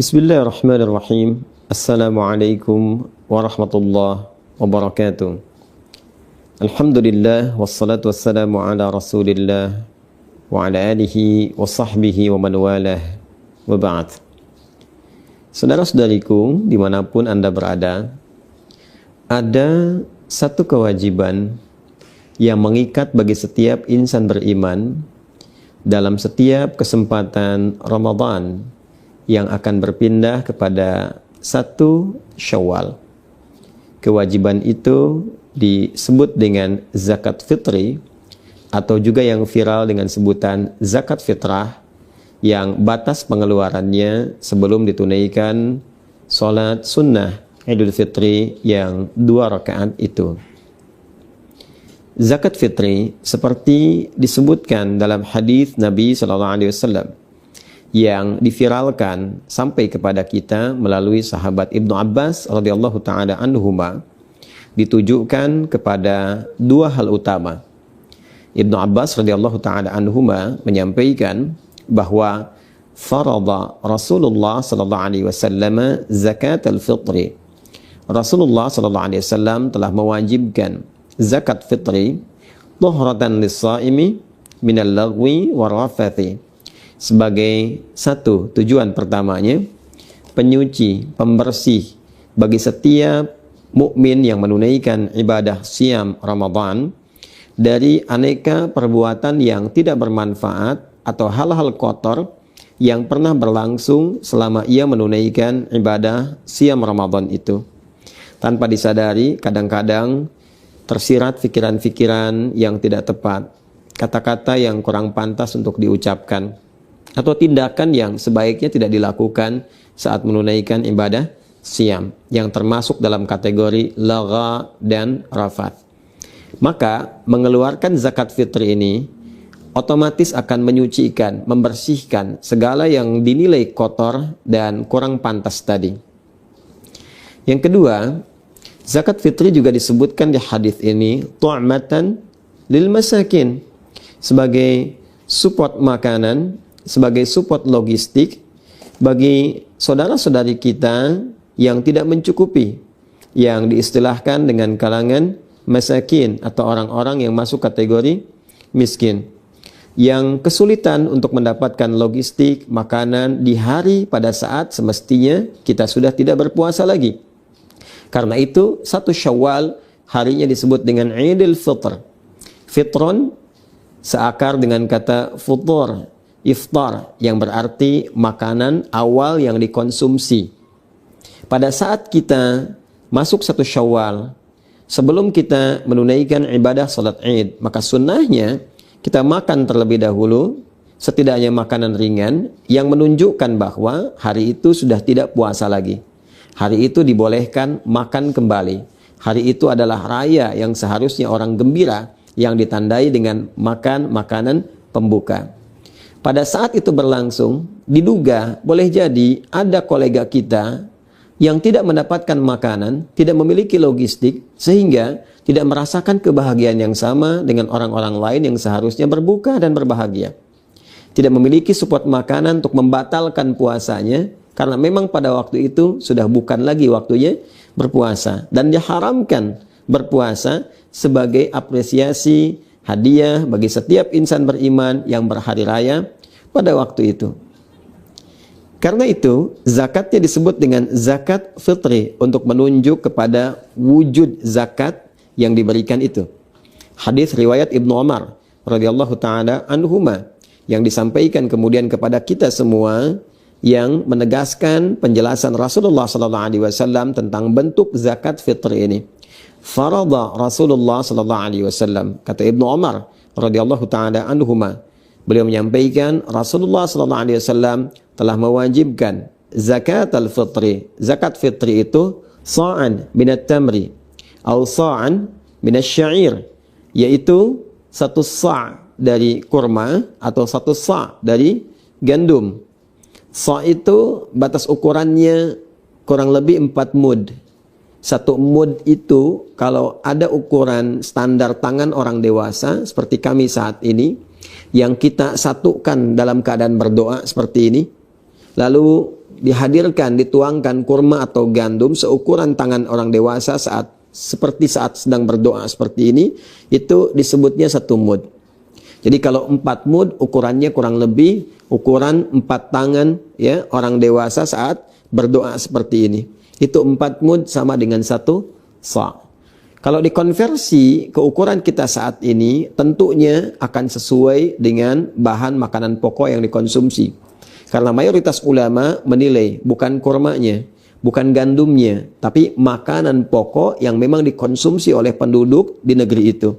Bismillahirrahmanirrahim. Assalamualaikum warahmatullahi wabarakatuh. Alhamdulillah wassalatu wassalamu ala Rasulillah wa ala alihi wa sahbihi wa man walah wa ba'd. Saudara-saudariku dimanapun Anda berada, ada satu kewajiban yang mengikat bagi setiap insan beriman dalam setiap kesempatan Ramadan yang akan berpindah kepada 1 Syawal. Kewajiban itu disebut dengan zakat fitri atau juga yang viral dengan sebutan zakat fitrah, yang batas pengeluarannya sebelum ditunaikan sholat sunnah Idul Fitri yang 2 rakaat itu. Zakat fitri seperti disebutkan dalam hadis Nabi SAW yang diviralkan sampai kepada kita melalui sahabat Ibnu Abbas radhiyallahu taala anhuma, ditujukan kepada 2 hal utama. Ibnu Abbas radhiyallahu taala anhuma menyampaikan bahwa farada Rasulullah sallallahu alaihi wasallam zakat al-fitri. Rasulullah sallallahu alaihi wasallam telah mewajibkan zakat fitri tuhratan lis-shaimi minal lagwi warafathi, sebagai satu tujuan pertamanya, penyuci, pembersih bagi setiap mukmin yang menunaikan ibadah siam Ramadan dari aneka perbuatan yang tidak bermanfaat atau hal-hal kotor yang pernah berlangsung selama ia menunaikan ibadah siam Ramadan itu. Tanpa disadari, kadang-kadang tersirat pikiran-pikiran yang tidak tepat, kata-kata yang kurang pantas untuk diucapkan, atau tindakan yang sebaiknya tidak dilakukan saat menunaikan ibadah siam, yang termasuk dalam kategori lagha dan rafat. Maka mengeluarkan zakat fitri ini otomatis akan menyucikan, membersihkan segala yang dinilai kotor dan kurang pantas tadi. Yang kedua, zakat fitri juga disebutkan di hadis ini tu'matan lil masakin, sebagai support makanan, sebagai support logistik bagi saudara-saudari kita yang tidak mencukupi, yang diistilahkan dengan kalangan masakin atau orang-orang yang masuk kategori miskin, yang kesulitan untuk mendapatkan logistik makanan di hari pada saat semestinya kita sudah tidak berpuasa lagi. Karena itu 1 Syawal harinya disebut dengan Idul Fitr. Fitron seakar dengan kata futur, iftar, yang berarti makanan awal yang dikonsumsi. Pada saat kita masuk 1 Syawal, sebelum kita menunaikan ibadah salat Id, maka sunnahnya kita makan terlebih dahulu, setidaknya makanan ringan yang menunjukkan bahwa hari itu sudah tidak puasa lagi. Hari itu dibolehkan makan kembali. Hari itu adalah raya yang seharusnya orang gembira, yang ditandai dengan makan makanan pembuka. Pada saat itu berlangsung, diduga boleh jadi ada kolega kita yang tidak mendapatkan makanan, tidak memiliki logistik, sehingga tidak merasakan kebahagiaan yang sama dengan orang-orang lain yang seharusnya berbuka dan berbahagia. Tidak memiliki support makanan untuk membatalkan puasanya, karena memang pada waktu itu sudah bukan lagi waktunya berpuasa, dan diharamkan berpuasa sebagai apresiasi, hadiah bagi setiap insan beriman yang berhari raya pada waktu itu. Karena itu zakatnya disebut dengan zakat fitri, untuk menunjuk kepada wujud zakat yang diberikan itu. Hadis riwayat Ibnu Umar radhiyallahu taala anhuma yang disampaikan kemudian kepada kita semua, yang menegaskan penjelasan Rasulullah sallallahu alaihi wasallam tentang bentuk zakat fitri ini. Farada Rasulullah sallallahu alaihi wasallam, kata Ibnu Umar radhiyallahu taala anhuma, beliau menyampaikan Rasulullah sallallahu alaihi wasallam telah mewajibkan zakat al-fitri. Zakat fitri itu sa'an minat tamri atau sa'an minasy syair, yaitu 1 sa' dari kurma atau 1 sa' dari gandum. Sa' itu batas ukurannya kurang lebih 4 mud. 1 mud itu kalau ada ukuran standar tangan orang dewasa seperti kami saat ini, yang kita satukan dalam keadaan berdoa seperti ini, lalu dihadirkan, dituangkan kurma atau gandum seukuran tangan orang dewasa seperti saat sedang berdoa seperti ini, itu disebutnya 1 mud. Jadi kalau 4 mud ukurannya kurang lebih ukuran 4 tangan ya orang dewasa saat berdoa seperti ini. Itu 4 mud sama dengan 1 sa'. Kalau dikonversi ke ukuran kita saat ini, tentunya akan sesuai dengan bahan makanan pokok yang dikonsumsi. Karena mayoritas ulama menilai bukan kurmanya, bukan gandumnya, tapi makanan pokok yang memang dikonsumsi oleh penduduk di negeri itu.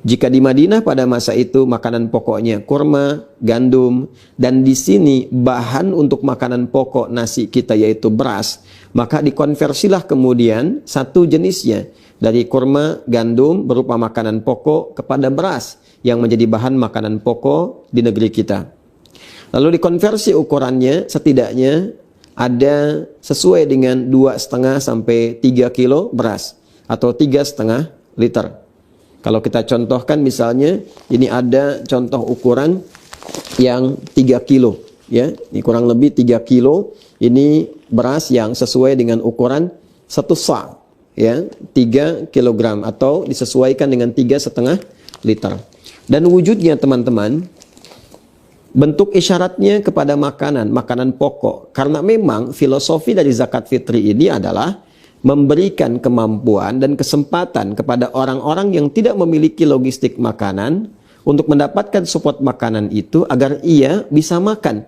Jika di Madinah pada masa itu makanan pokoknya kurma, gandum, dan di sini bahan untuk makanan pokok nasi kita yaitu beras, maka dikonversilah kemudian satu jenisnya dari kurma, gandum berupa makanan pokok kepada beras yang menjadi bahan makanan pokok di negeri kita. Lalu dikonversi ukurannya setidaknya ada sesuai dengan 2,5 sampai 3 kilo beras atau 3,5 liter. Kalau kita contohkan misalnya ini ada contoh ukuran yang 3 kilo ya. Ini kurang lebih 3 kilo. Ini beras yang sesuai dengan ukuran 1 sa' ya, 3 kilogram atau disesuaikan dengan 3,5 liter. Dan wujudnya teman-teman, bentuk isyaratnya kepada makanan pokok. Karena memang filosofi dari zakat fitri ini adalah memberikan kemampuan dan kesempatan kepada orang-orang yang tidak memiliki logistik makanan untuk mendapatkan support makanan itu agar ia bisa makan,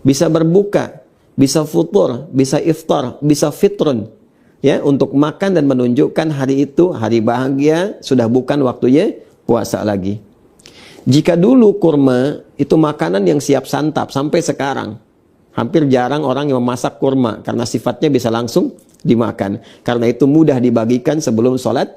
bisa berbuka, bisa futur, bisa iftar, bisa fitrun ya, untuk makan dan menunjukkan hari itu hari bahagia, sudah bukan waktunya puasa lagi. Jika dulu kurma itu makanan yang siap santap, sampai sekarang hampir jarang orang yang memasak kurma karena sifatnya bisa langsung dimakan. Karena itu mudah dibagikan sebelum sholat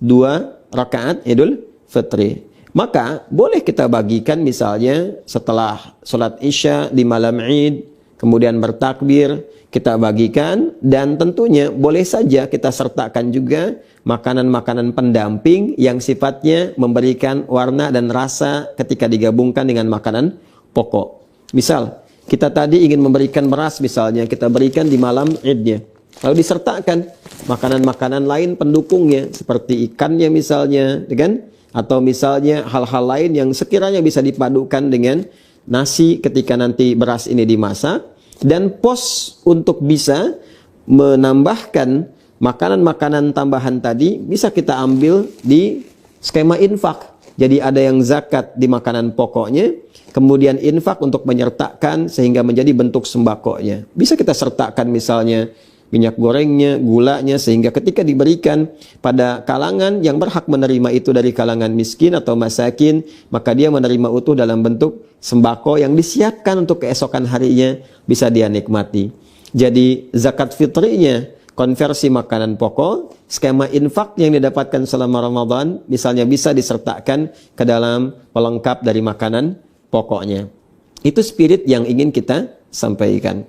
2 rakaat Idul Fitri. Maka boleh kita bagikan misalnya setelah sholat Isya di malam Id, kemudian bertakbir, kita bagikan, dan tentunya boleh saja kita sertakan juga makanan-makanan pendamping yang sifatnya memberikan warna dan rasa ketika digabungkan dengan makanan pokok. Misal, kita tadi ingin memberikan beras misalnya, kita berikan di malam Idnya. Lalu disertakan makanan-makanan lain pendukungnya seperti ikannya misalnya, kan? Atau misalnya hal-hal lain yang sekiranya bisa dipadukan dengan nasi ketika nanti beras ini dimasak. Dan pos untuk bisa menambahkan makanan-makanan tambahan tadi bisa kita ambil di skema infak. Jadi ada yang zakat di makanan pokoknya, kemudian infak untuk menyertakan sehingga menjadi bentuk sembakonya. Bisa kita sertakan misalnya minyak gorengnya, gulanya, sehingga ketika diberikan pada kalangan yang berhak menerima itu dari kalangan miskin atau masakin, maka dia menerima utuh dalam bentuk sembako yang disiapkan untuk keesokan harinya bisa dia nikmati. Jadi zakat fitrinya konversi makanan pokok, skema infak yang didapatkan selama Ramadan misalnya bisa disertakan ke dalam pelengkap dari makanan pokoknya. Itu spirit yang ingin kita sampaikan.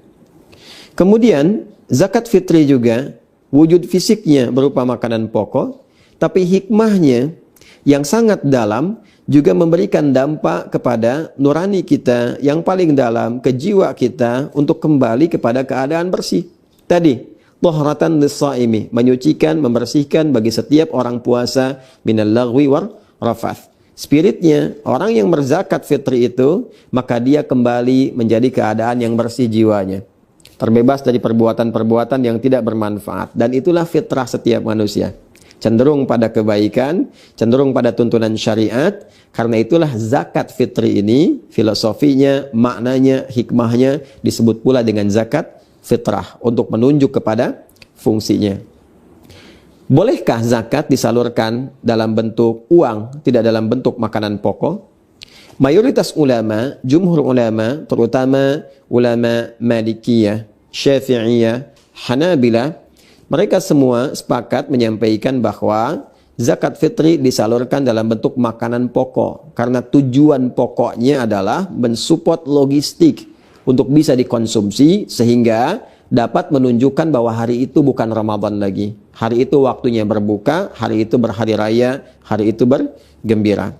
Kemudian zakat fitri juga wujud fisiknya berupa makanan pokok, tapi hikmahnya yang sangat dalam juga memberikan dampak kepada nurani kita yang paling dalam, ke jiwa kita untuk kembali kepada keadaan bersih. Tadi, tahratan lis-shaimi, menyucikan, membersihkan bagi setiap orang puasa minal lagwi war rafath. Spiritnya, orang yang berzakat fitri itu, maka dia kembali menjadi keadaan yang bersih jiwanya, terbebas dari perbuatan-perbuatan yang tidak bermanfaat. Dan itulah fitrah setiap manusia, cenderung pada kebaikan, cenderung pada tuntunan syariat. Karena itulah zakat fitri ini, filosofinya, maknanya, hikmahnya disebut pula dengan zakat fitrah, untuk menunjuk kepada fungsinya. Bolehkah zakat disalurkan dalam bentuk uang, tidak dalam bentuk makanan pokok? Mayoritas ulama, jumhur ulama, terutama ulama Malikiyah, Syafi'iyah, Hanabilah, mereka semua sepakat menyampaikan bahwa zakat fitri disalurkan dalam bentuk makanan pokok. Karena tujuan pokoknya adalah mensupport logistik untuk bisa dikonsumsi sehingga dapat menunjukkan bahwa hari itu bukan Ramadan lagi. Hari itu waktunya berbuka, hari itu berhari raya, hari itu bergembira.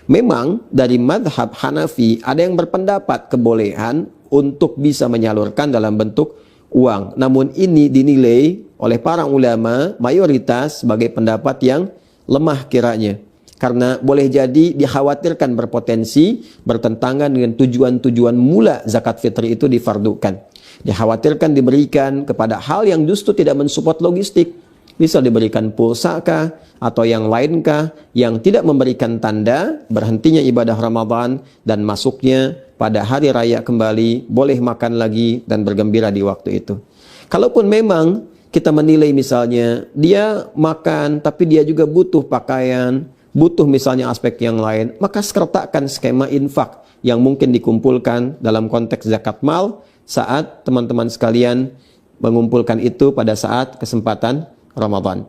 Memang dari madhab Hanafi ada yang berpendapat kebolehan untuk bisa menyalurkan dalam bentuk uang. Namun ini dinilai oleh para ulama mayoritas sebagai pendapat yang lemah kiranya. Karena boleh jadi dikhawatirkan berpotensi bertentangan dengan tujuan-tujuan mula zakat fitri itu difardukan. Dikhawatirkan diberikan kepada hal yang justru tidak mensupport logistik. Bisa diberikan pulsa kah atau yang lain kah yang tidak memberikan tanda berhentinya ibadah Ramadan dan masuknya pada hari raya kembali, boleh makan lagi dan bergembira di waktu itu. Kalaupun memang kita menilai misalnya dia makan tapi dia juga butuh pakaian, butuh misalnya aspek yang lain, maka sertakan skema infak yang mungkin dikumpulkan dalam konteks zakat mal saat teman-teman sekalian mengumpulkan itu pada saat kesempatan Ramadan.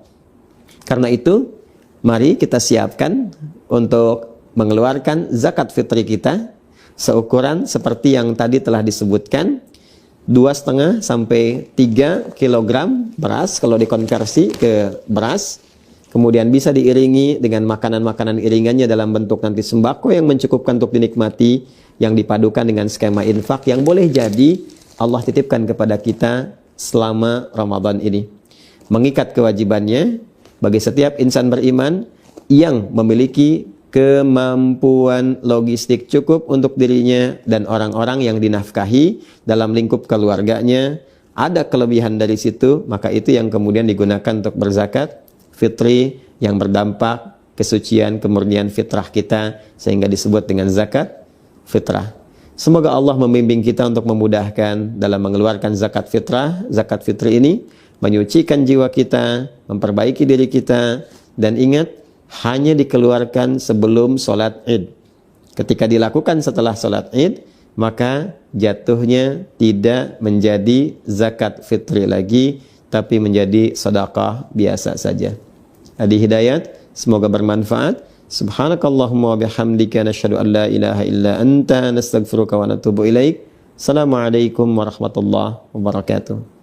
Karena itu, mari kita siapkan untuk mengeluarkan zakat fitri kita seukuran seperti yang tadi telah disebutkan, 2,5 sampai 3 kilogram beras kalau dikonversi ke beras. Kemudian bisa diiringi dengan makanan-makanan iringannya dalam bentuk nanti sembako yang mencukupkan untuk dinikmati, yang dipadukan dengan skema infak yang boleh jadi Allah titipkan kepada kita selama Ramadan ini. Mengikat kewajibannya bagi setiap insan beriman yang memiliki kemampuan logistik cukup untuk dirinya dan orang-orang yang dinafkahi dalam lingkup keluarganya. Ada kelebihan dari situ, maka itu yang kemudian digunakan untuk berzakat fitri yang berdampak kesucian, kemurnian fitrah kita sehingga disebut dengan zakat fitrah. Semoga Allah membimbing kita untuk memudahkan dalam mengeluarkan zakat fitrah, zakat fitri ini, menyucikan jiwa kita, memperbaiki diri kita, dan ingat, hanya dikeluarkan sebelum sholat id. Ketika dilakukan setelah sholat id, maka jatuhnya tidak menjadi zakat fitri lagi, tapi menjadi sedekah biasa saja. Hadi hidayat, semoga bermanfaat. Subhanakallahumma wa bihamdika nasyhadu an la ilaha illa anta nastaghfiruka wa natubu ilaik. Assalamualaikum warahmatullahi wabarakatuh.